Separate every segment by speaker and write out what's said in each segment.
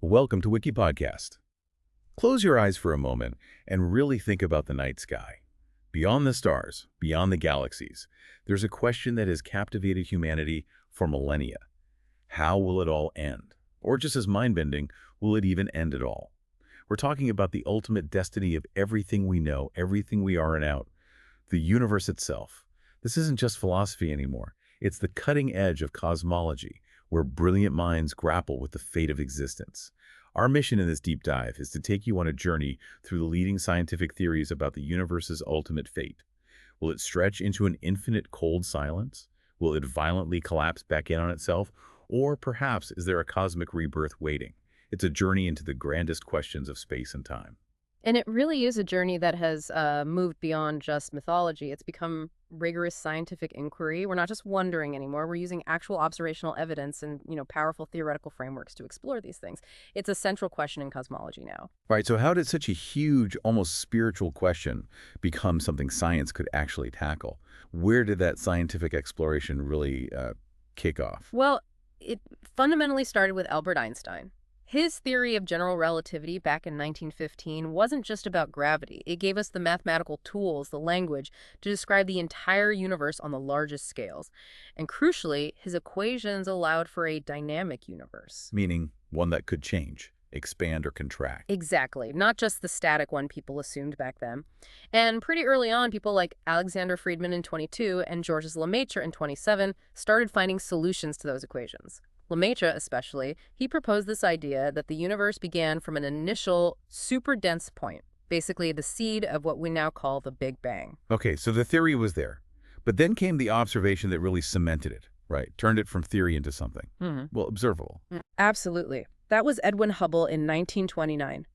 Speaker 1: Welcome to WikiPodcast. Close your eyes for a moment and really think about the night sky. Beyond the stars, beyond the galaxies, there's a question that has captivated humanity for millennia. How will it all end? Or just as mind-bending, will it even end at all? We're talking about the ultimate destiny of everything we know, everything we are and out, the universe itself. This isn't just philosophy anymore. It's the cutting edge of cosmology, where brilliant minds grapple with the fate of existence. Our mission in this deep dive is to take you on a journey through the leading scientific theories about the universe's ultimate fate. Will it stretch into an infinite cold silence? Will it violently collapse back in on itself? Or perhaps is there a cosmic rebirth waiting? It's a journey into the grandest questions of space and time.
Speaker 2: And it really is a journey that has moved beyond just mythology. It's become rigorous scientific inquiry. We're not just wondering anymore. We're using actual observational evidence and, powerful theoretical frameworks to explore these things. It's a central question in cosmology now.
Speaker 1: Right, so how did such a huge, almost spiritual question become something science could actually tackle? Where did that scientific exploration really kick off?
Speaker 2: Well, it fundamentally started with Albert Einstein. His theory of general relativity back in 1915 wasn't just about gravity. It gave us the mathematical tools, the language, to describe the entire universe on the largest scales. And crucially, his equations allowed for a dynamic universe.
Speaker 1: Meaning one that could change, expand, or contract.
Speaker 2: Exactly. Not just the static one people assumed back then. And pretty early on, people like Alexander Friedman in 22 and Georges Lemaitre in 27 started finding solutions to those equations. Lemaitre, especially, he proposed this idea that the universe began from an initial super dense point, basically the seed of what we now call the Big Bang.
Speaker 1: Okay, so the theory was there. But then came the observation that really cemented it, right? Turned it from theory into something, well, observable.
Speaker 2: Absolutely. That was Edwin Hubble in 1929.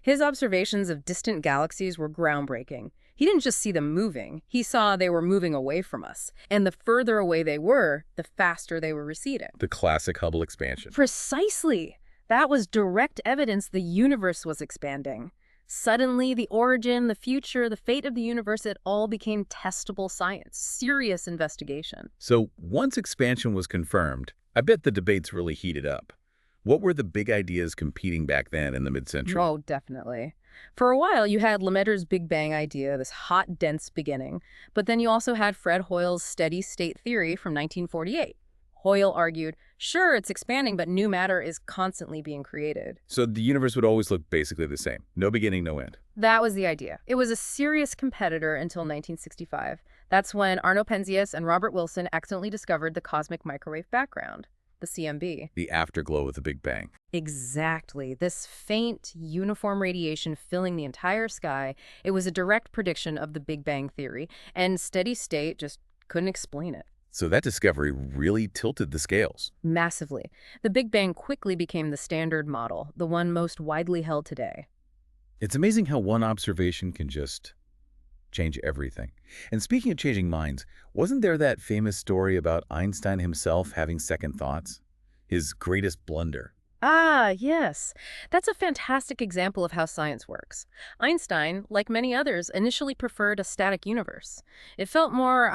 Speaker 2: His observations of distant galaxies were groundbreaking. He didn't just see them moving. He saw they were moving away from us. And the further away they were, the faster they were receding.
Speaker 1: The classic Hubble expansion.
Speaker 2: Precisely. That was direct evidence the universe was expanding. Suddenly, the origin, the future, the fate of the universe, it all became testable science, serious investigation.
Speaker 1: So once expansion was confirmed, I bet the debates really heated up. What were the big ideas competing back then in the mid-century?
Speaker 2: Oh, definitely. For a while, you had Lemaitre's Big Bang idea, this hot, dense beginning. But then you also had Fred Hoyle's steady-state theory from 1948. Hoyle argued, sure, it's expanding, but new matter is constantly being created.
Speaker 1: So the universe would always look basically the same. No beginning, no end.
Speaker 2: That was the idea. It was a serious competitor until 1965. That's when Arno Penzias and Robert Wilson accidentally discovered the cosmic microwave background, the CMB.
Speaker 1: The afterglow of the Big Bang.
Speaker 2: Exactly. This faint, uniform radiation filling the entire sky, it was a direct prediction of the Big Bang theory, and steady state just couldn't explain it.
Speaker 1: So that discovery really tilted the scales.
Speaker 2: Massively. The Big Bang quickly became the standard model, the one most widely held today.
Speaker 1: It's amazing how one observation can just change everything. And speaking of changing minds, wasn't there that famous story about Einstein himself having second thoughts? His greatest blunder.
Speaker 2: Ah, yes. That's a fantastic example of how science works. Einstein, like many others, initially preferred a static universe. It felt more,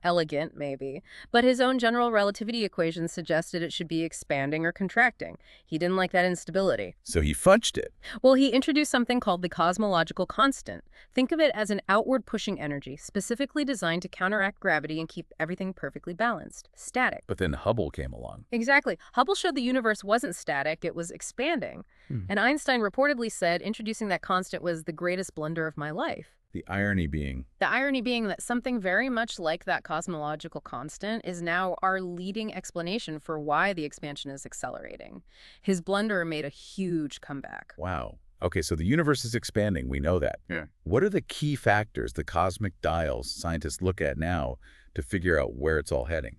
Speaker 2: elegant, maybe. But his own general relativity equations suggested it should be expanding or contracting. He didn't like that instability.
Speaker 1: So he fudged it.
Speaker 2: Well, he introduced something called the cosmological constant. Think of it as an outward-pushing energy, specifically designed to counteract gravity and keep everything perfectly balanced. Static.
Speaker 1: But then Hubble came along.
Speaker 2: Exactly. Hubble showed the universe wasn't static, it was expanding. And Einstein reportedly said introducing that constant was the greatest blunder of my life.
Speaker 1: The irony being?
Speaker 2: The irony being that something very much like that cosmological constant is now our leading explanation for why the expansion is accelerating. His blunder made a huge comeback.
Speaker 1: Wow. Okay, so the universe is expanding. We know that.
Speaker 3: Yeah.
Speaker 1: What are the key factors, the cosmic dials scientists look at now to figure out where it's all heading?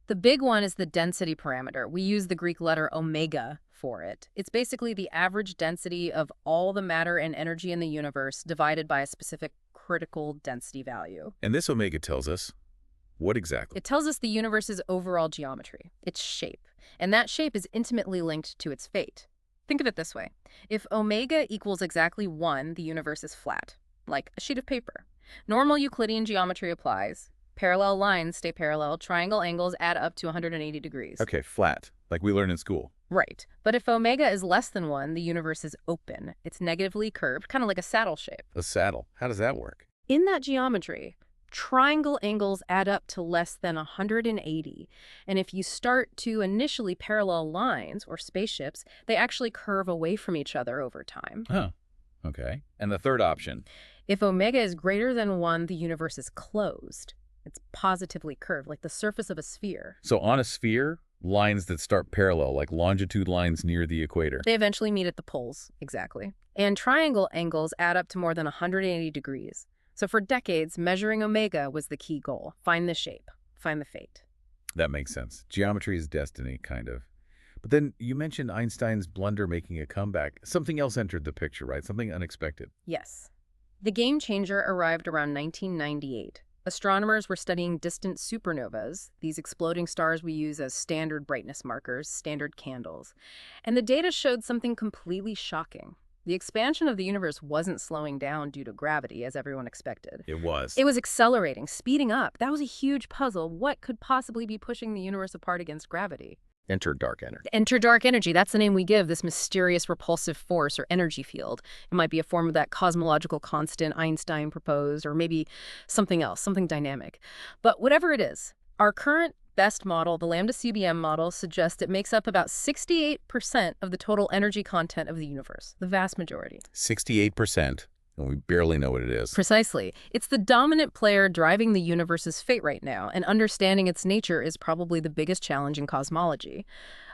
Speaker 2: The big one is the density parameter. We use the Greek letter omega for it. It's basically the average density of all the matter and energy in the universe divided by a specific critical density value.
Speaker 1: And this omega tells us what exactly?
Speaker 2: It tells us the universe's overall geometry, its shape. And that shape is intimately linked to its fate. Think of it this way. If omega equals exactly 1, the universe is flat, like a sheet of paper. Normal Euclidean geometry applies. Parallel lines stay parallel. Triangle angles add up to 180 degrees.
Speaker 1: Okay, flat, like we learned in school.
Speaker 2: Right. But if omega is less than 1, the universe is open. It's negatively curved, kind of like a saddle shape.
Speaker 1: A saddle. How does that work?
Speaker 2: In that geometry, triangle angles add up to less than 180. And if you start to initially parallel lines, or spaceships, they actually curve away from each other over time.
Speaker 1: Huh. Okay. And the third option?
Speaker 2: If omega is greater than 1, the universe is closed. It's positively curved, like the surface of a sphere.
Speaker 1: So on a sphere, lines that start parallel, like longitude lines near the equator.
Speaker 2: They eventually meet at the poles, exactly. And triangle angles add up to more than 180 degrees. So for decades, measuring omega was the key goal. Find the shape, find the fate.
Speaker 1: That makes sense. Geometry is destiny, kind of. But then you mentioned Einstein's blunder making a comeback. Something else entered the picture, right? Something unexpected.
Speaker 2: Yes. The game changer arrived around 1998. Astronomers were studying distant supernovas, these exploding stars we use as standard brightness markers, standard candles. And the data showed something completely shocking. The expansion of the universe wasn't slowing down due to gravity, as everyone expected.
Speaker 1: It was.
Speaker 2: It was accelerating, speeding up. That was a huge puzzle. What could possibly be pushing the universe apart against gravity?
Speaker 1: Enter dark energy.
Speaker 2: Enter dark energy. That's the name we give this mysterious repulsive force or energy field. It might be a form of that cosmological constant Einstein proposed, or maybe something else, something dynamic. But whatever it is, our current best model, the Lambda CBM model, suggests it makes up about 68% of the total energy content of the universe, the vast majority.
Speaker 1: 68%. And we barely know what it is.
Speaker 2: Precisely. It's the dominant player driving the universe's fate right now, and understanding its nature is probably the biggest challenge in cosmology.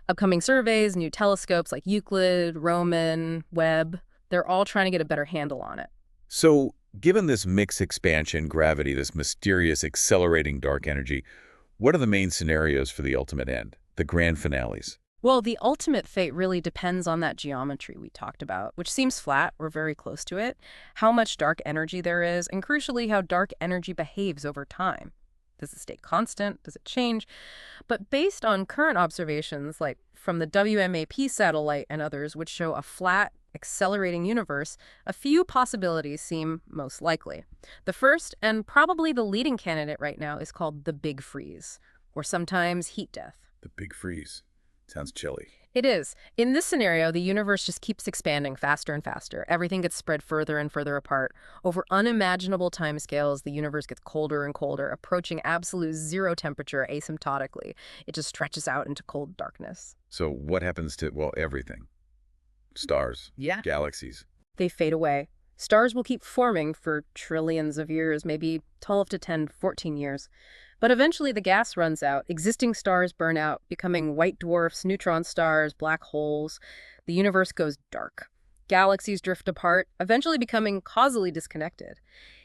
Speaker 2: Upcoming surveys, new telescopes like Euclid, Roman, Webb, they're all trying to get a better handle on it.
Speaker 1: So, given this mixed expansion, gravity, this mysterious accelerating dark energy, what are the main scenarios for the ultimate end, the grand finales?
Speaker 2: Well, the ultimate fate really depends on that geometry we talked about, which seems flat. We're very close to it. How much dark energy there is, and crucially, how dark energy behaves over time. Does it stay constant? Does it change? But based on current observations, like from the WMAP satellite and others, which show a flat, accelerating universe, a few possibilities seem most likely. The first, and probably the leading candidate right now, is called the Big Freeze, or sometimes heat death.
Speaker 1: The Big Freeze. Sounds chilly.
Speaker 2: It is. In this scenario, the universe just keeps expanding faster and faster. Everything gets spread further and further apart. Over unimaginable timescales, the universe gets colder and colder, approaching absolute zero temperature asymptotically. It just stretches out into cold darkness.
Speaker 1: So what happens to, well, everything? Stars.
Speaker 2: Yeah.
Speaker 1: Galaxies.
Speaker 2: They fade away. Stars will keep forming for trillions of years, maybe 12 to 10, 14 years. But eventually the gas runs out, existing stars burn out, becoming white dwarfs, neutron stars, black holes. The universe goes dark. Galaxies drift apart, eventually becoming causally disconnected.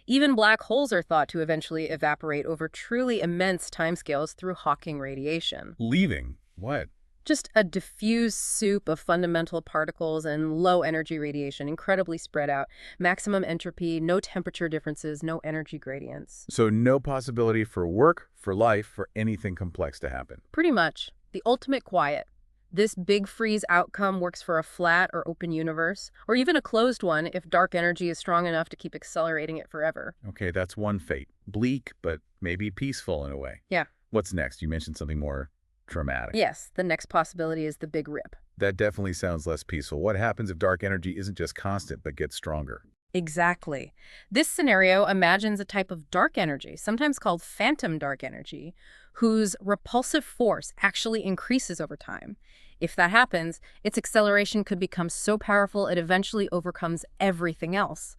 Speaker 2: Even black holes are thought to eventually evaporate over truly immense timescales through Hawking radiation.
Speaker 1: Leaving? What?
Speaker 2: Just a diffuse soup of fundamental particles and low-energy radiation, incredibly spread out. Maximum entropy, no temperature differences, no energy gradients.
Speaker 1: So no possibility for work, for life, for anything complex to happen.
Speaker 2: Pretty much. The ultimate quiet. This Big Freeze outcome works for a flat or open universe, or even a closed one if dark energy is strong enough to keep accelerating it forever.
Speaker 1: Okay, that's one fate. Bleak, but maybe peaceful in a way.
Speaker 2: Yeah.
Speaker 1: What's next? You mentioned something more dramatic.
Speaker 2: Yes, the next possibility is the Big Rip.
Speaker 1: That definitely sounds less peaceful. What happens if dark energy isn't just constant, but gets stronger?
Speaker 2: Exactly. This scenario imagines a type of dark energy, sometimes called phantom dark energy, whose repulsive force actually increases over time. If that happens, its acceleration could become so powerful it eventually overcomes everything else.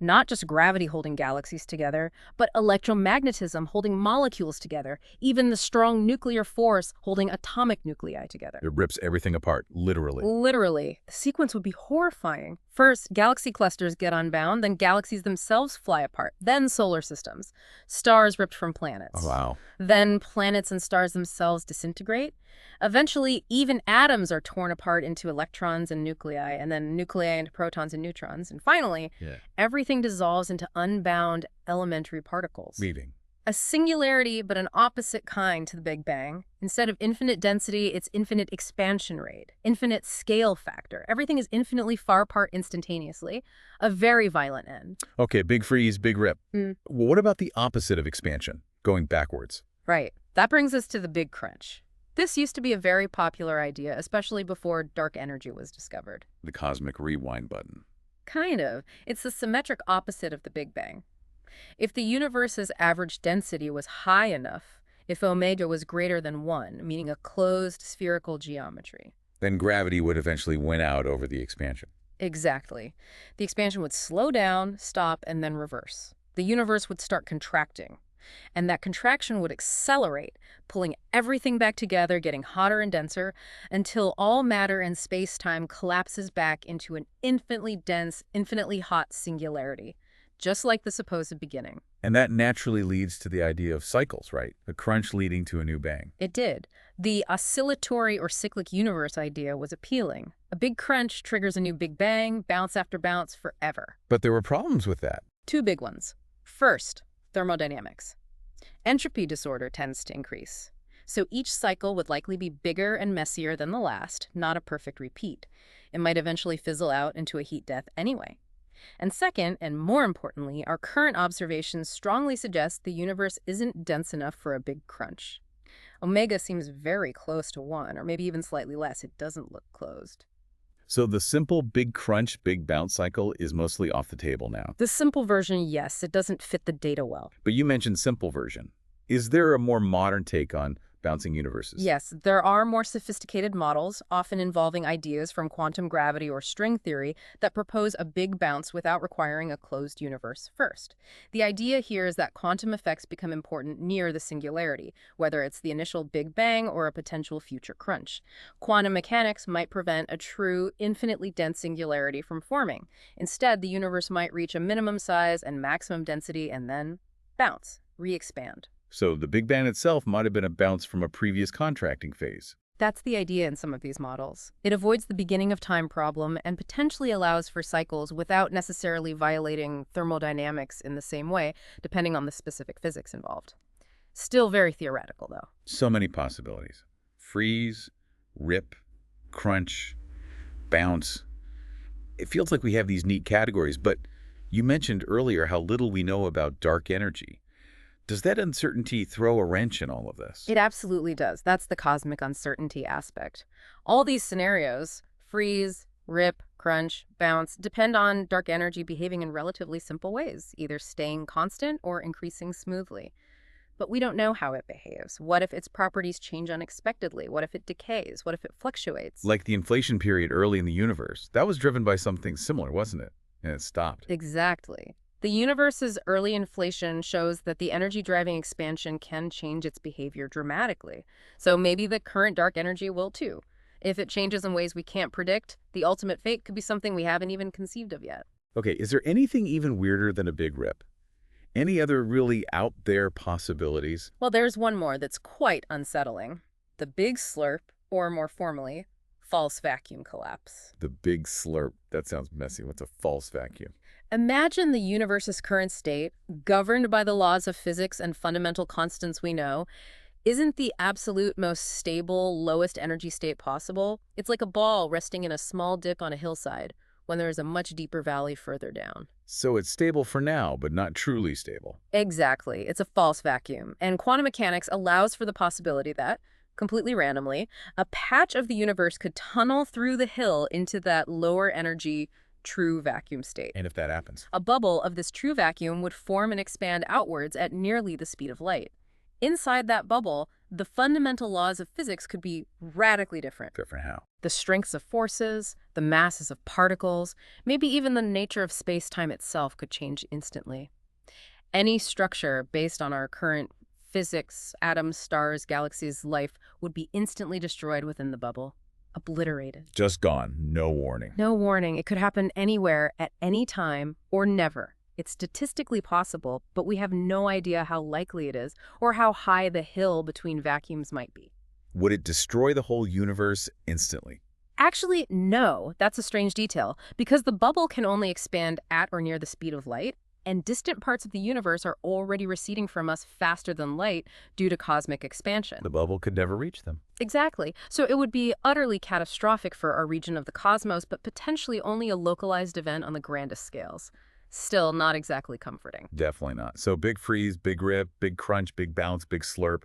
Speaker 2: Not just gravity holding galaxies together, but electromagnetism holding molecules together, even the strong nuclear force holding atomic nuclei together.
Speaker 1: It rips everything apart, literally.
Speaker 2: Literally. The sequence would be horrifying. First, galaxy clusters get unbound, then galaxies themselves fly apart, then solar systems. Stars ripped from planets.
Speaker 1: Oh, wow.
Speaker 2: Then planets and stars themselves disintegrate. Eventually, even atoms are torn apart into electrons and nuclei, and then nuclei into protons and neutrons. And finally, everything dissolves into unbound elementary particles.
Speaker 1: Leaving.
Speaker 2: A singularity, but an opposite kind to the Big Bang. Instead of infinite density, it's infinite expansion rate, infinite scale factor. Everything is infinitely far apart instantaneously. A very violent end.
Speaker 1: Okay, Big Freeze, Big Rip. What about the opposite of expansion, going backwards?
Speaker 2: Right. That brings us to the Big Crunch. This used to be a very popular idea, especially before dark energy was discovered.
Speaker 1: The cosmic rewind button.
Speaker 2: Kind of. It's the symmetric opposite of the Big Bang. If the universe's average density was high enough, if omega was greater than 1, meaning a closed spherical geometry.
Speaker 1: Then gravity would eventually win out over the expansion.
Speaker 2: Exactly. The expansion would slow down, stop, and then reverse. The universe would start contracting. And that contraction would accelerate, pulling everything back together, getting hotter and denser, until all matter and space-time collapses back into an infinitely dense, infinitely hot singularity, just like the supposed beginning.
Speaker 1: And that naturally leads to the idea of cycles, right? A crunch leading to a new bang.
Speaker 2: It did. The oscillatory or cyclic universe idea was appealing. A big crunch triggers a new big bang, bounce after bounce, forever.
Speaker 1: But there were problems with that.
Speaker 2: Two big ones. First, thermodynamics. Entropy disorder tends to increase. So each cycle would likely be bigger and messier than the last, not a perfect repeat. It might eventually fizzle out into a heat death anyway. And second, and more importantly, our current observations strongly suggest the universe isn't dense enough for a big crunch. Omega seems very close to 1, or maybe even slightly less. It doesn't look closed.
Speaker 1: So the simple big crunch, big bounce cycle is mostly off the table now.
Speaker 2: The simple version, yes, it doesn't fit the data well.
Speaker 1: But you mentioned simple version. Is there a more modern take on bouncing universes?
Speaker 2: Yes, there are more sophisticated models, often involving ideas from quantum gravity or string theory, that propose a big bounce without requiring a closed universe first. The idea here is that quantum effects become important near the singularity, whether it's the initial Big Bang or a potential future crunch. Quantum mechanics might prevent a true, infinitely dense singularity from forming. Instead, the universe might reach a minimum size and maximum density and then bounce, re-expand.
Speaker 1: So the Big Bang itself might have been a bounce from a previous contracting phase.
Speaker 2: That's the idea in some of these models. It avoids the beginning of time problem and potentially allows for cycles without necessarily violating thermodynamics in the same way, depending on the specific physics involved. Still very theoretical, though.
Speaker 1: So many possibilities. Freeze, rip, crunch, bounce. It feels like we have these neat categories, but you mentioned earlier how little we know about dark energy. Does that uncertainty throw a wrench in all of this?
Speaker 2: It absolutely does. That's the cosmic uncertainty aspect. All these scenarios, freeze, rip, crunch, bounce, depend on dark energy behaving in relatively simple ways, either staying constant or increasing smoothly. But we don't know how it behaves. What if its properties change unexpectedly? What if it decays? What if it fluctuates?
Speaker 1: Like the inflation period early in the universe. That was driven by something similar, wasn't it? And it stopped.
Speaker 2: Exactly. The universe's early inflation shows that the energy-driving expansion can change its behavior dramatically. So maybe the current dark energy will too. If it changes in ways we can't predict, the ultimate fate could be something we haven't even conceived of yet.
Speaker 1: Okay, is there anything even weirder than a big rip? Any other really out there possibilities?
Speaker 2: Well, there's one more that's quite unsettling. The big slurp, or more formally, false vacuum collapse.
Speaker 1: The big slurp. That sounds messy. What's a false vacuum?
Speaker 2: Imagine the universe's current state, governed by the laws of physics and fundamental constants we know, isn't the absolute most stable, lowest energy state possible. It's like a ball resting in a small dip on a hillside, when there is a much deeper valley further down.
Speaker 1: So it's stable for now, but not truly stable.
Speaker 2: Exactly. It's a false vacuum. And quantum mechanics allows for the possibility that, completely randomly, a patch of the universe could tunnel through the hill into that lower energy true vacuum state.
Speaker 1: And if that happens?
Speaker 2: A bubble of this true vacuum would form and expand outwards at nearly the speed of light. Inside that bubble, the fundamental laws of physics could be radically different.
Speaker 1: Different how?
Speaker 2: The strengths of forces, the masses of particles, maybe even the nature of space-time itself could change instantly. Any structure based on our current physics, atoms, stars, galaxies, life, would be instantly destroyed within the bubble. Obliterated.
Speaker 1: Just gone. No warning.
Speaker 2: No warning. It could happen anywhere, at any time, or never. It's statistically possible, but we have no idea how likely it is, or how high the hill between vacuums might be.
Speaker 1: Would it destroy the whole universe instantly?
Speaker 2: Actually, no. That's a strange detail. Because the bubble can only expand at or near the speed of light, and distant parts of the universe are already receding from us faster than light due to cosmic expansion.
Speaker 1: The bubble could never reach them.
Speaker 2: Exactly. So it would be utterly catastrophic for our region of the cosmos, but potentially only a localized event on the grandest scales. Still not exactly comforting.
Speaker 1: Definitely not. So big freeze, big rip, big crunch, big bounce, big slurp.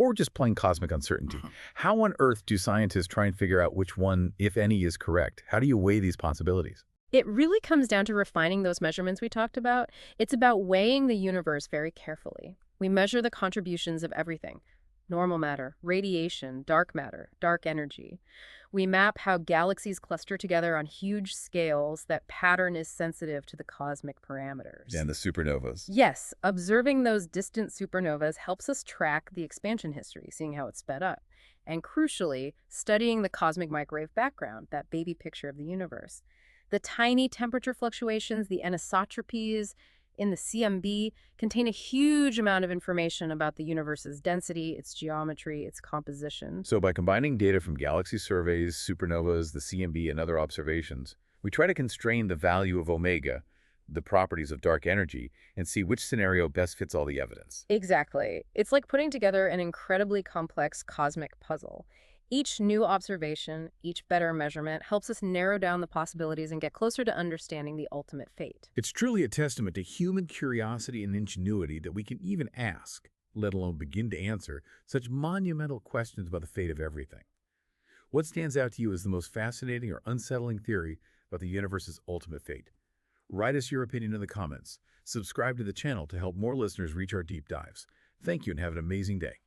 Speaker 1: or just plain cosmic uncertainty. How on earth do scientists try and figure out which one, if any, is correct? How do you weigh these possibilities?
Speaker 2: It really comes down to refining those measurements we talked about. It's about weighing the universe very carefully. We measure the contributions of everything: normal matter, radiation, dark matter, dark energy. We map how galaxies cluster together on huge scales. That pattern is sensitive to the cosmic parameters.
Speaker 1: And the supernovas.
Speaker 2: Yes, observing those distant supernovas helps us track the expansion history, seeing how it sped up. And crucially, studying the cosmic microwave background, that baby picture of the universe. The tiny temperature fluctuations, the anisotropies in the CMB, contain a huge amount of information about the universe's density, its geometry, its composition.
Speaker 1: So by combining data from galaxy surveys, supernovas, the CMB, and other observations, we try to constrain the value of omega, the properties of dark energy, and see which scenario best fits all the evidence.
Speaker 2: Exactly. It's like putting together an incredibly complex cosmic puzzle. Each new observation, each better measurement helps us narrow down the possibilities and get closer to understanding the ultimate fate.
Speaker 3: It's truly a testament to human curiosity and ingenuity that we can even ask, let alone begin to answer, such monumental questions about the fate of everything. What stands out to you as the most fascinating or unsettling theory about the universe's ultimate fate? Write us your opinion in the comments. Subscribe to the channel to help more listeners reach our deep dives. Thank you and have an amazing day.